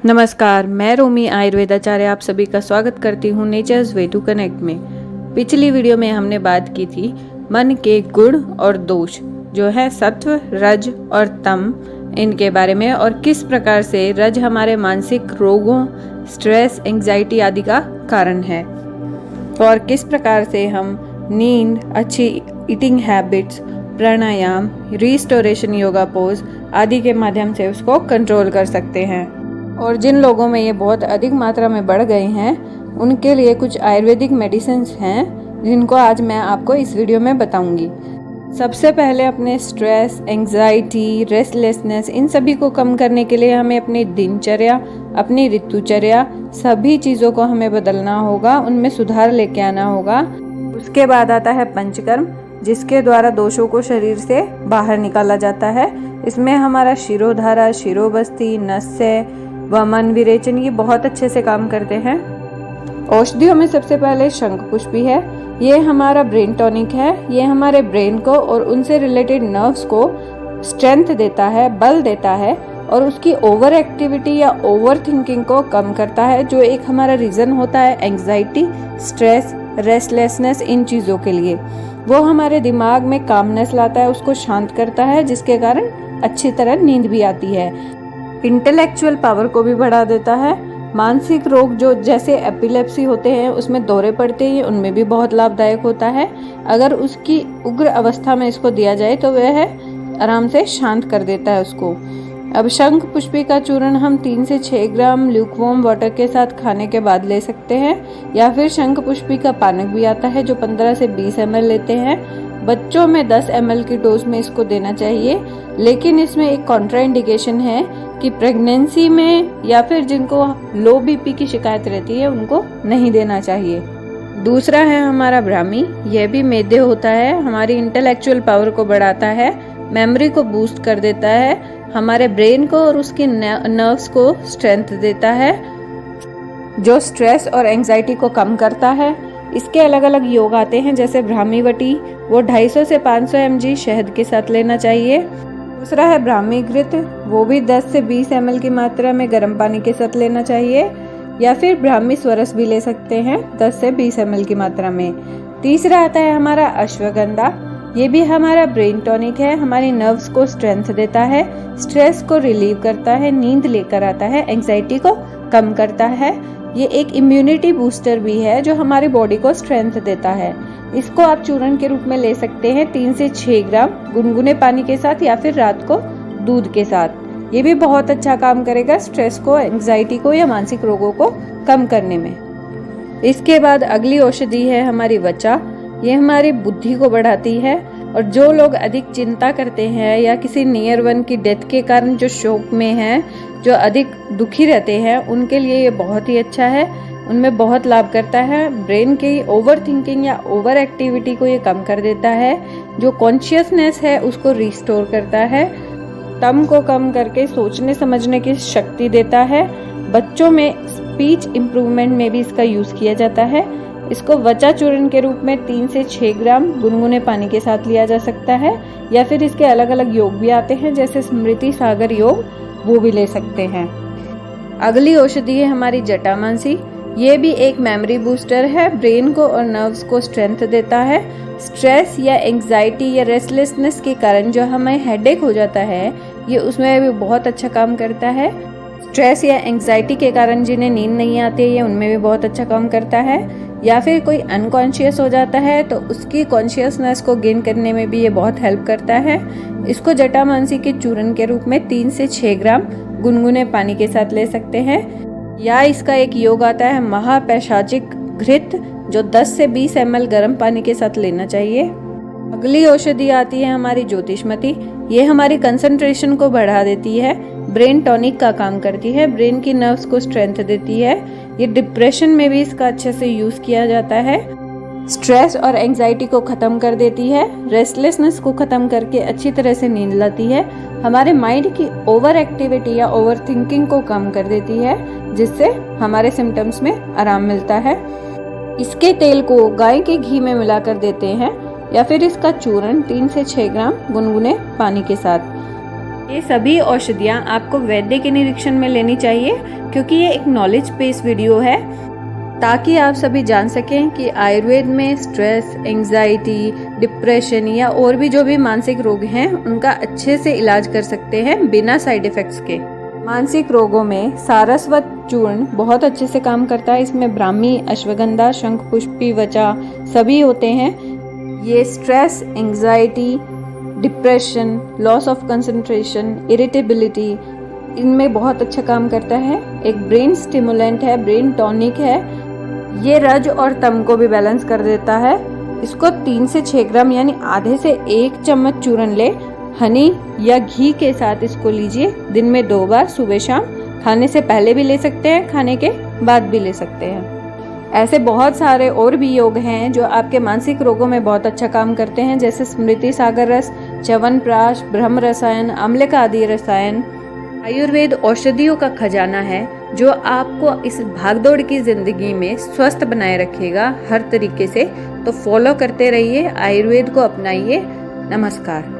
नमस्कार, मैं रोमी आयुर्वेदाचार्य आप सभी का स्वागत करती हूँ नेचर्स वे टू कनेक्ट में। पिछली वीडियो में हमने बात की थी मन के गुण और दोष जो है सत्व, रज और तम, इनके बारे में और किस प्रकार से रज हमारे मानसिक रोगों, स्ट्रेस, एंजाइटी आदि का कारण है और किस प्रकार से हम नींद, अच्छी ईटिंग हैबिट्स, प्राणायाम, रिस्टोरेशन योगा पोज आदि के माध्यम से उसको कंट्रोल कर सकते हैं। और जिन लोगों में ये बहुत अधिक मात्रा में बढ़ गए हैं उनके लिए कुछ आयुर्वेदिक मेडिसिन्स हैं जिनको आज मैं आपको इस वीडियो में बताऊंगी। सबसे पहले अपने स्ट्रेस, एंजाइटी, रेस्टलेसनेस इन सभी को कम करने के लिए हमें अपनी दिनचर्या, अपनी ऋतुचर्या सभी चीज़ों को हमें बदलना होगा, उनमें सुधार लेके आना होगा। उसके बाद आता है पंचकर्म, जिसके द्वारा दोषों को शरीर से बाहर निकाला जाता है। इसमें हमारा शिरोधारा, शिरोबस्ती, नस्य, वमन, विरेचन ये बहुत अच्छे से काम करते हैं। औषधियों में सबसे पहले शंखपुष्पी है। ये हमारा ब्रेन टॉनिक है। ये हमारे ब्रेन को और उनसे रिलेटेड नर्व्स को स्ट्रेंथ देता है, बल देता है और उसकी ओवर एक्टिविटी या ओवर थिंकिंग को कम करता है, जो एक हमारा रीजन होता है एंग्जाइटी, स्ट्रेस, रेस्टलेसनेस इन चीज़ों के लिए। वो हमारे दिमाग में कामनेस लाता है, उसको शांत करता है, जिसके कारण अच्छी तरह नींद भी आती है। इंटेलेक्चुअल पावर को भी बढ़ा देता है। मानसिक रोग जो जैसे एपिलेप्सी होते हैं उसमें दौरे पड़ते हैं, उनमें भी बहुत लाभदायक होता है। अगर उसकी उग्र अवस्था में इसको दिया जाए तो वह आराम से शांत कर देता है उसको। अब शंख पुष्पी का चूर्ण हम 3 से 6 ग्राम ल्यूकवार्म वाटर के साथ खाने के बाद ले सकते हैं, या फिर शंख पुष्पी का पानक भी आता है जो 15 से 20 ml लेते हैं। बच्चों में 10 ml की डोज में इसको देना चाहिए, लेकिन इसमें एक कॉन्ट्राइंडिकेशन है कि प्रेगनेंसी में या फिर जिनको लो बीपी की शिकायत रहती है उनको नहीं देना चाहिए। दूसरा है हमारा ब्राह्मी। यह भी मेद्य होता है, हमारी इंटेलेक्चुअल पावर को बढ़ाता है, मेमोरी को बूस्ट कर देता है, हमारे ब्रेन को और उसकी नर्व्स को स्ट्रेंथ देता है, जो स्ट्रेस और एंजाइटी को कम करता है। इसके अलग अलग योग आते हैं, जैसे ब्राह्मी वटी, वो 250 से 500 mg शहद के साथ लेना चाहिए। दूसरा है ब्राह्मी घृत, वो भी 10 से 20 ml की मात्रा में गर्म पानी के साथ लेना चाहिए, या फिर ब्राह्मी स्वरस भी ले सकते हैं 10 से 20 ml की मात्रा में। तीसरा आता है हमारा अश्वगंधा। ये भी हमारा ब्रेन टॉनिक है, हमारी नर्व्स को स्ट्रेंथ देता है, स्ट्रेस को रिलीव करता है, नींद लेकर आता है, एंजाइटी को कम करता है। ये एक इम्यूनिटी बूस्टर भी है जो हमारी बॉडी को स्ट्रेंथ देता है। इसको आप चूर्ण के रूप में ले सकते हैं 3 से 6 ग्राम गुनगुने पानी के साथ या फिर रात को दूध के साथ। ये भी बहुत अच्छा काम करेगा स्ट्रेस को, एंजाइटी को या मानसिक रोगों को कम करने में। इसके बाद अगली औषधि है हमारी वचा। ये हमारी बुद्धि को बढ़ाती है, और जो लोग अधिक चिंता करते हैं या किसी नियर वन की डेथ के कारण जो शोक में हैं, जो अधिक दुखी रहते हैं, उनके लिए ये बहुत ही अच्छा है, उनमें बहुत लाभ करता है। ब्रेन की ओवर थिंकिंग या ओवर एक्टिविटी को ये कम कर देता है, जो कॉन्शियसनेस है उसको रिस्टोर करता है, तम को कम करके सोचने समझने की शक्ति देता है। बच्चों में स्पीच इम्प्रूवमेंट में भी इसका यूज़ किया जाता है। इसको वचा चूर्ण के रूप में 3 से 6 ग्राम गुनगुने पानी के साथ लिया जा सकता है, या फिर इसके अलग अलग योग भी आते हैं, जैसे स्मृति सागर योग, वो भी ले सकते हैं। अगली औषधि है हमारी जटामांसी। ये भी एक मेमोरी बूस्टर है, ब्रेन को और नर्व्स को स्ट्रेंथ देता है। स्ट्रेस या एंग्जाइटी या रेस्टलेसनेस के कारण जो हमें हेडेक हो जाता है, ये उसमें भी बहुत अच्छा काम करता है। स्ट्रेस या एंग्जाइटी के कारण जिन्हें नींद नहीं आती है, ये उनमें भी बहुत अच्छा काम करता है। या फिर कोई अनकॉन्शियस हो जाता है तो उसकी कॉन्शियसनेस को गेन करने में भी ये बहुत हेल्प करता है। इसको जटामांसी के चूर्ण के रूप में 3 से 6 ग्राम गुनगुने पानी के साथ ले सकते हैं, या इसका एक योग आता है महापैशाचिक घृत, जो 10 से 20 ml गर्म पानी के साथ लेना चाहिए। अगली औषधि आती है हमारी ज्योतिषमती। ये हमारी कंसंट्रेशन को बढ़ा देती है, ब्रेन टॉनिक का काम करती है, ब्रेन की नर्व्स को स्ट्रेंथ देती है। ये डिप्रेशन में भी इसका अच्छे से यूज़ किया जाता है। स्ट्रेस और एंजाइटी को ख़त्म कर देती है, रेस्टलेसनेस को ख़त्म करके अच्छी तरह से नींद लाती है, हमारे माइंड की ओवर एक्टिविटी या ओवर थिंकिंग को कम कर देती है, जिससे हमारे सिम्टम्स में आराम मिलता है। इसके तेल को गाय के घी में मिलाकर देते हैं, या फिर इसका चूर्ण 3 से 6 ग्राम गुनगुने पानी के साथ। ये सभी औषधियाँ आपको वैद्य के निरीक्षण में लेनी चाहिए, क्योंकि ये एक नॉलेज बेस्ड वीडियो है, ताकि आप सभी जान सकें कि आयुर्वेद में स्ट्रेस, एंजाइटी, डिप्रेशन या और भी जो भी मानसिक रोग हैं उनका अच्छे से इलाज कर सकते हैं बिना साइड इफेक्ट्स के। मानसिक रोगों में सारस्वत चूर्ण बहुत अच्छे से काम करता है। इसमें ब्राह्मी, अश्वगंधा, शंखपुष्पी, वचा सभी होते हैं। ये stress, anxiety, depression, loss of concentration, irritability, इनमें बहुत अच्छा काम करता है। एक ब्रेन स्टिमुलेंट है, ब्रेन टॉनिक है। ये रज और तम को भी बैलेंस कर देता है। इसको 3 से 6 ग्राम यानी आधे से 1 चम्मच चूर्ण ले, हनी या घी के साथ इसको लीजिए। दिन में 2 बार, सुबह शाम। खाने से पहले भी ले सकते हैं, खाने के बाद भी ले सकते हैं। ऐसे बहुत सारे और भी योग हैं जो आपके मानसिक रोगों में बहुत अच्छा काम करते हैं, जैसे स्मृति सागर रस, च्यवनप्राश, ब्रह्म रसायन, आम्ल का आदि रसायन। आयुर्वेद औषधियों का खजाना है जो आपको इस भागदौड़ की जिंदगी में स्वस्थ बनाए रखेगा हर तरीके से। तो फॉलो करते रहिए, आयुर्वेद को अपनाइए। नमस्कार।